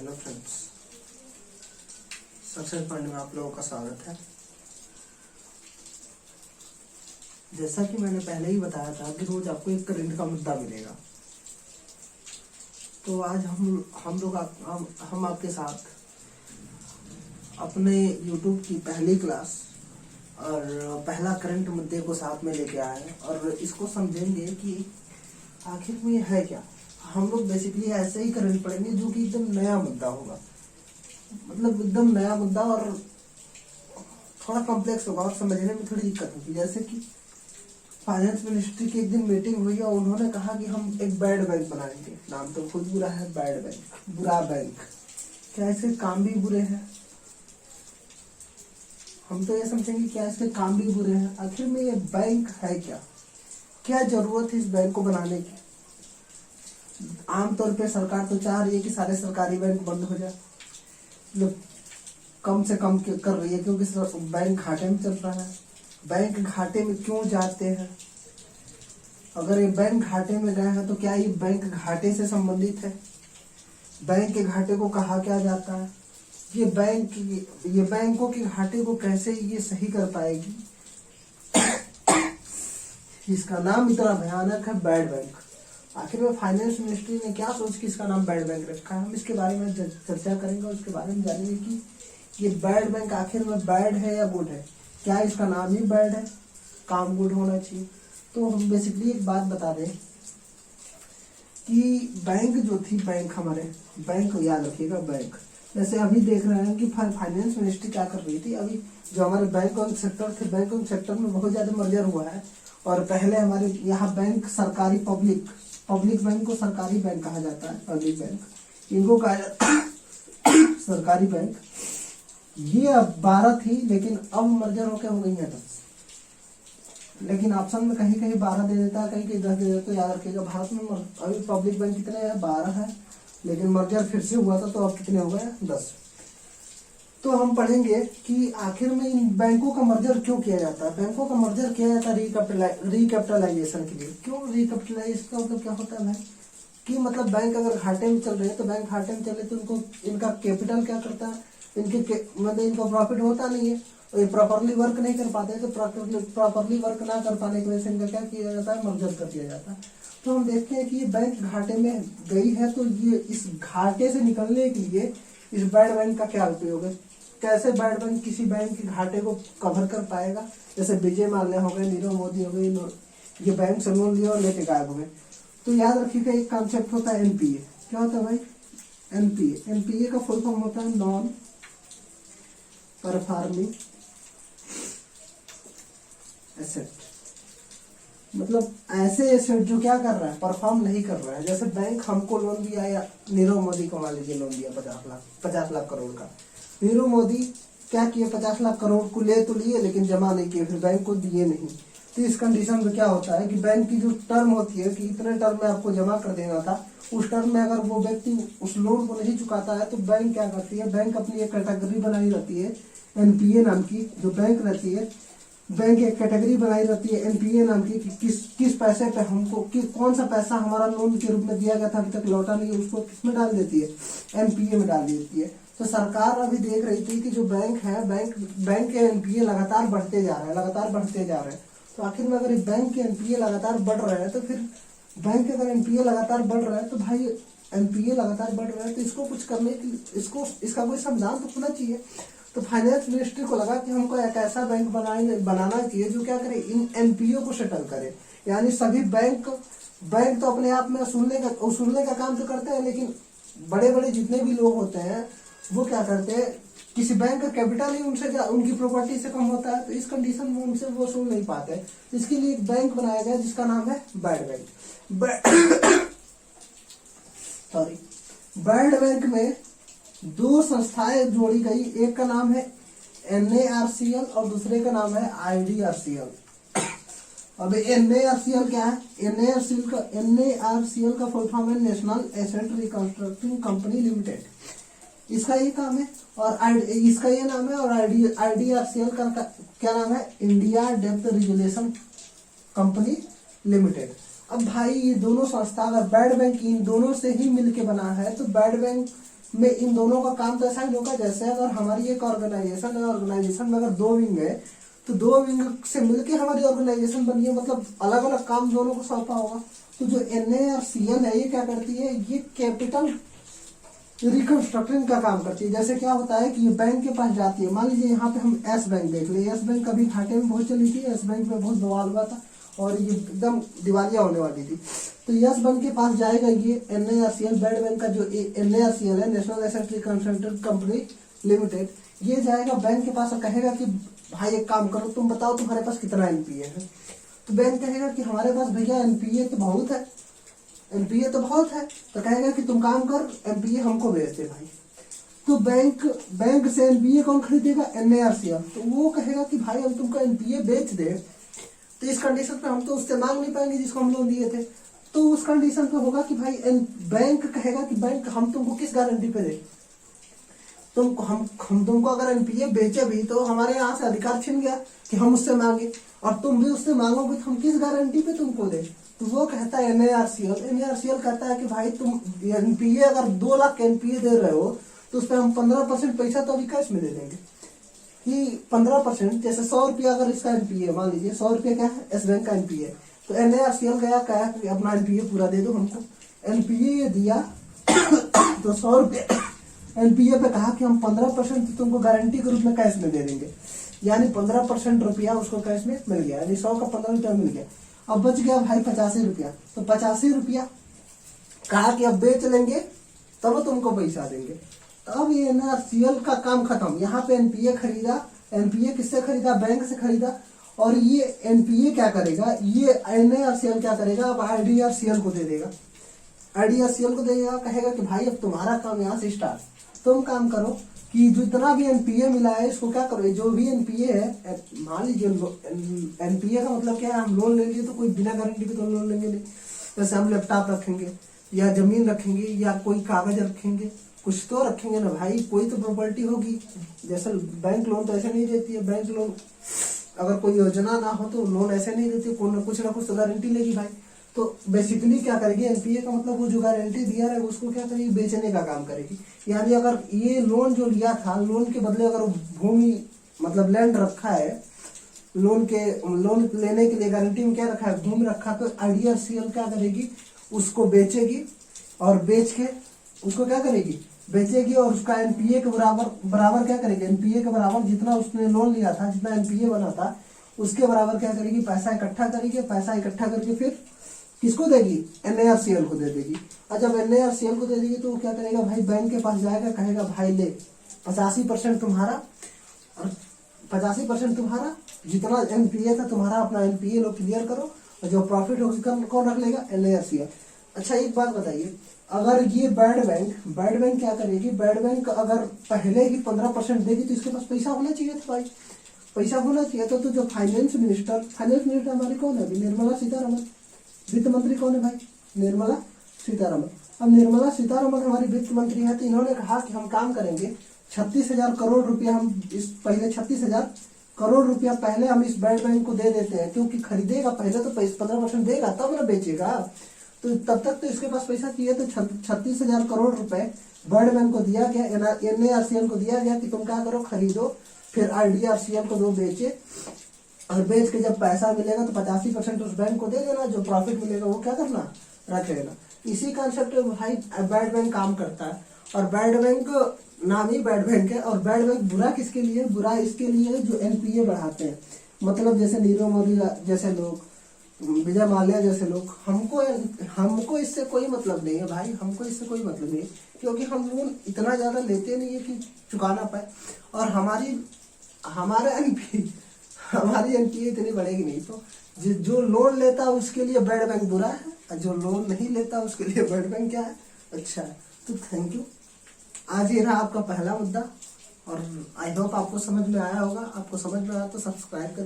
Hello friends, success point में आप लोगों का स्वागत है। जैसा कि मैंने पहले ही बताया था कि रोज आपको एक करंट का मुद्दा मिलेगा, तो आज हम आपके साथ अपने YouTube की पहली क्लास और पहला करंट मुद्दे को साथ में लेके आए हैं और इसको समझेंगे कि आखिर में है क्या। हम लोग बेसिकली ऐसे ही करंट पढ़ेंगे जो कि एकदम नया मुद्दा होगा, मतलब एकदम नया मुद्दा और थोड़ा कॉम्प्लेक्स होगा और समझने में थोड़ी दिक्कत होगी। जैसे कि फाइनेंस मिनिस्ट्री की एक दिन मीटिंग हुई और उन्होंने कहा कि हम एक बैड बैंक बनाएंगे। नाम तो खुद बुरा है, बैड बैंक, बुरा बैंक। क्या इसके काम भी बुरे हैं? हम तो ये समझेंगे क्या इसके काम भी बुरे हैं। आखिर में ये बैंक है क्या, क्या जरूरत है इस बैंक को बनाने की? आमतौर पे सरकार तो चाह रही है कि सारे सरकारी बैंक बंद हो जाए, मतलब कम से कम कर रही है, क्योंकि बैंक घाटे में चल रहा है। बैंक घाटे में क्यों जाते हैं? अगर ये बैंक घाटे में गए हैं तो क्या ये बैंक घाटे से संबंधित है? बैंक के घाटे को कहा क्या जाता है? ये बैंकों के घाटे को कैसे ये सही कर पाएगी? इसका नाम इतना भयानक है, बैड बैंक। आखिर में फाइनेंस मिनिस्ट्री ने क्या सोच के इसका नाम बैड बैंक रखा है, हम इसके बारे में चर्चा करेंगे और उसके बारे में जानेंगे कि ये बैड बैंक आखिर में बैड है या गुड है। क्या इसका नाम ही बैड है, काम गुड होना चाहिए? तो हम बेसिकली एक बात बता दें कि बैंक जो थी, बैंक हमारे बैंक याद रखिएगा, बैंक जैसे अभी देख रहे हैं कि फाइनेंस मिनिस्ट्री क्या कर रही थी। अभी जो हमारे बैंकिंग सेक्टर थे, बैंकिंग सेक्टर में बहुत ज्यादा मर्जर हुआ है और पहले हमारे यहाँ बैंक सरकारी पब्लिक बैंक को सरकारी बैंक कहा जाता है, पब्लिक बैंक इनको कहा जाता है सरकारी बैंक। ये अब 12 थी लेकिन अब मर्जर होकर हो गई है 10। लेकिन ऑप्शन में कहीं कहीं 12 दे देता है, कहीं कहीं 10 दे देता है। तो याद रखिएगा, भारत में अभी पब्लिक बैंक कितने हैं? 12 है, लेकिन मर्जर फिर से हुआ था तो अब कितने हो गए? 10। तो हम पढ़ेंगे कि आखिर में इन बैंकों का मर्जर क्यों किया जाता है। बैंकों का मर्जर किया जाता है रिकैपिटलाइजेशन के लिए। क्यों रिकैपिटलाइजेशन का मतलब क्या होता है भाई? कि मतलब बैंक अगर घाटे में चल रहे हैं तो बैंक घाटे में चले तो उनको इनका कैपिटल क्या करता है, मतलब इनको प्रॉफिट होता नहीं है और ये प्रॉपरली वर्क नहीं कर पाते, तो प्रॉपरली वर्क ना कर पाने की वजह से इनका क्या किया जाता है? मर्जर कर दिया जाता है। तो हम देखते हैं कि ये बैंक घाटे में गई है, तो ये इस घाटे से निकलने के लिए इस बैड बैंक का क्या उपयोग है? कैसे बैड बैंक किसी बैंक के घाटे को कवर कर पाएगा? जैसे विजय माल्या हो गए, नीरव मोदी हो गए, ये बैंक से लोन लिया और लेके गायब हो गए। तो याद रखिएगा, एक कॉन्सेप्ट होता है एनपीए। क्या होता है भाई? एनपीए का फुल फॉर्म होता है नॉन परफॉर्मिंग एसेट। मतलब ऐसे एसेट जो क्या कर रहा है? परफॉर्म नहीं कर रहा है। जैसे बैंक हमको लोन दिया या नीरव मोदी को मान लीजिए लोन दिया 50 लाख करोड़ का। नीरव मोदी क्या किए? 50 लाख करोड़ को ले तो लिए लेकिन जमा नहीं किए, फिर बैंक को दिए नहीं। तो इस कंडीशन में क्या होता है कि बैंक की जो टर्म होती है कि इतने टर्म में आपको जमा कर देना था, उस टर्म में अगर वो व्यक्ति उस लोन को नहीं चुकाता है तो बैंक क्या करती है? बैंक अपनी एक कैटेगरी बनाई रहती है एनपीए नाम की। जो बैंक रहती है, बैंक एक कैटेगरी बनाई रहती है एनपीए नाम की कि किस पैसे पे हमको कौन सा पैसा हमारा लोन के रूप में दिया गया था अभी तक लौटा नहीं है, उसको किसमें डाल देती है? एनपीए में डाल देती है। तो सरकार अभी देख रही थी कि जो बैंक है, बैंक के एनपीए लगातार बढ़ते जा रहे हैं। तो आखिर में अगर बैंक के एनपीए लगातार बढ़ रहे हैं तो फिर बैंक के अगर एनपीए लगातार बढ़ रहा है तो भाई एनपीए लगातार बढ़ रहा है तो इसको कुछ करने की इसका कोई समाधान तो होना चाहिए। तो फाइनेंस मिनिस्ट्री को लगा कि हमको एक ऐसा बैंक बनाना चाहिए जो क्या करे? इन एनपीओ को सेटल करे। यानी सभी बैंक तो अपने आप में उसूलने का काम तो करते हैं, लेकिन बड़े बड़े जितने भी लोग होते हैं वो क्या करते हैं? किसी बैंक का कैपिटल ही उनकी प्रॉपर्टी से कम होता है, तो इस कंडीशन में उनसे वो वसूल नहीं पाते। इसके लिए एक बैंक बनाया गया जिसका नाम है bad bank. Sorry, bad bank में 2 संस्थाएं जोड़ी गई। एक का नाम है NARCL और दूसरे का नाम है IDRCL। अब NARCL क्या है? NARCL का फुल फॉर्म है national asset reconstructing company limited, इसका ये काम है। और इसका ये नाम है। और IDRCL का क्या नाम है? इंडिया डेब्ट रेजुलेशन कंपनी लिमिटेड। अब भाई ये दोनों संस्था अगर बैड बैंक इन दोनों से ही मिलके बना है तो बैड बैंक में इन दोनों का काम तो ऐसा ही होगा जैसे अगर हमारी एक ऑर्गेनाइजेशन है, ऑर्गेनाइजेशन में अगर 2 विंग है तो 2 विंग से मिलके हमारी ऑर्गेनाइजेशन बनी है, मतलब अलग अलग काम दोनों को सौंपा होगा। तो जो NARCL है ये क्या करती है, ये कैपिटल रिकंस्ट्रक्शन का काम करती है। जैसे क्या होता है कि ये बैंक के पास जाती है, मान लीजिए यहाँ पे हम एस बैंक देख ले, एस बैंक कभी घाटे में बहुत चली थी, एस बैंक में बहुत बवाल हुआ था और ये एकदम दिवालिया होने वाली थी। तो यस बैंक के पास जाएगा ये NARCL, बैड बैंक का जो NARCL है, national asset reconstruction company limited, ये जाएगा बैंक के पास और कहेगा कि भाई एक काम करो, तुम बताओ तुम्हारे पास कितना NPA है। तो बैंक कहेगा कि हमारे पास भैया NPA तो बहुत है, NPA तो बहुत है। तो कहेगा कि तुम काम कर, NPA हमको भेज दे भाई। तो बैंक से NPA कौन खरीदेगा, NARCL। तो वो कहेगा कि भाई हम तुमको NPA बेच दे, तो इस कंडीशन पे हम तो उससे मांग नहीं पाएंगे जिसको हम लोन दिए थे। तो उस कंडीशन पे होगा कि भाई बैंक कहेगा कि बैंक हम तुमको किस गारंटी पे दे, हम तुमको अगर NPA बेचे भी तो हमारे यहाँ से अधिकार छिन गया कि हम उससे मांगे, और तुम भी उससे मांगोगे तो हम किस गारंटी पे तुमको दे। तो वो कहता है NARCL कहता है कि भाई तुम NPA अगर 2 लाख NPA दे रहे हो तो उस पर हम 15% पैसा तो अभी कैश में दे देंगे कि 15%, जैसे 100 रुपया अगर इसका NPA, मान लीजिए 100 रुपया क्या है, एस बैंक का NPA, तो NARCL गया कहा कि अपना NPA पूरा दे दो हमको। NPA ये दिया तो 100 रुपया NPA पे कहा कि हम 15% तुमको गारंटी के रूप में कैश में दे देंगे, यानी 15% रुपया उसको कैश में मिल गया, यानी 100 का 15 रुपया मिल गया। अब बच गया भाई 85 रुपया, तो 85 रुपया कहा कि अब बेच लेंगे तब तुमको पैसा देंगे। तो अब ये NARCL का काम खत्म। यहाँ पे NPA खरीदा, NPA किससे खरीदा, बैंक से खरीदा, और ये NPA क्या करेगा, ये NARCL क्या करेगा, अब IDRCL को दे देगा। IDRCL को देगा, कहेगा कि भाई अब तुम्हारा काम यहाँ से स्टार्ट, तुम काम करो कि जितना भी NPA मिला है इसको क्या करो, जो भी NPA है, मान लीजिए NPA का मतलब क्या है, हम लोन ले लिए तो कोई बिना गारंटी के तो लोन लेंगे नहीं। जैसे हम लैपटॉप रखेंगे या जमीन रखेंगे या कोई कागज रखेंगे, कुछ तो रखेंगे ना भाई, कोई तो प्रॉपर्टी होगी। जैसे बैंक लोन तो ऐसे नहीं देती है, बैंक लोन अगर कोई योजना ना हो तो लोन ऐसे नहीं देती, कुछ ना कुछ तो गारंटी लेगी भाई। तो बेसिकली क्या करेगी, NPA का मतलब वो जो गारंटी दिया है उसको क्या करेगी, बेचने का काम करेगी। यानी अगर ये लोन जो लिया था, लोन के बदले अगर भूमि मतलब लैंड रखा है, लोन लेने के लिए गारंटी में क्या रखा है, भूमि रखा, तो IDRCL क्या करेगी, उसको बेचेगी, और बेच के उसको क्या करेगी, बेचेगी, और उसका NPA के बराबर क्या करेगी, NPA के बराबर जितना उसने लोन लिया था, जितना NPA बना था उसके बराबर क्या करेगी, पैसा इकट्ठा करेगी। पैसा इकट्ठा करके फिर किसको देगी, NARCL को दे देगी। और जब NARCL को दे देगी तो वो क्या करेगा भाई, बैंक के पास जाएगा, कहेगा भाई ले 85% तुम्हारा और 85% तुम्हारा, जितना NPA था तुम्हारा अपना NPA लो क्लियर करो, और जो प्रॉफिट होगा कौन रख लेगा, NARCL। अच्छा एक बात बताइए, अगर ये बैड बैंक क्या करेगी, बैड बैंक अगर पहले ही 15% देगी तो इसके पास पैसा होना चाहिए था भाई, पैसा होना चाहिए था। तो जो फाइनेंस मिनिस्टर हमारी कौन है, निर्मला सीतारमण। वित्त मंत्री कौन है भाई, निर्मला सीतारमण। अब निर्मला सीतारमण हमारी वित्त मंत्री है, तो इन्होंने कहा कि हम काम करेंगे 36,000 करोड़ रुपया, हम इस पहले 36,000 करोड़ रुपया पहले हम इस बैड बैंक को दे देते हैं, क्योंकि खरीदेगा पहले तो 15% देगा तब ना बेचेगा, तो तब तक तो इसके पास पैसा चाहिए। तो 36,000 करोड़ रुपए वर्ल्ड बैंक को दिया गया, NARCL को दिया गया कि तुम क्या करो, खरीदो, फिर IDRCL को दो बेचे, और बेच के जब पैसा मिलेगा तो 85% उस बैंक को दे देना, जो प्रॉफिट मिलेगा वो क्या करना, रख लेना। इसी कॉन्सेप्ट में भाई बैड बैंक काम करता है। और बैड बैंक नाम ही बैड बैंक है। और बैड बैंक बुरा किसके लिए, बुरा इसके लिए जो NPA बढ़ाते हैं, मतलब जैसे नीरव मोदी जैसे लोग, विजय माल्या जैसे लोग, हमको इससे कोई मतलब नहीं है भाई, हमको इससे कोई मतलब नहीं है, क्योंकि हम लोन इतना ज्यादा लेते नहीं है कि चुका ना पाए, और हमारी NPA इतनी बढ़ेगी नहीं। तो जो लोन लेता है उसके लिए बैड बैंक बुरा है, और जो लोन नहीं लेता उसके लिए बैड बैंक क्या है, अच्छा है। तो थैंक यू। आज ये रहा आपका पहला मुद्दा, और आई होप आपको समझ में आया होगा। आपको समझ में आया तो सब्सक्राइब करिए।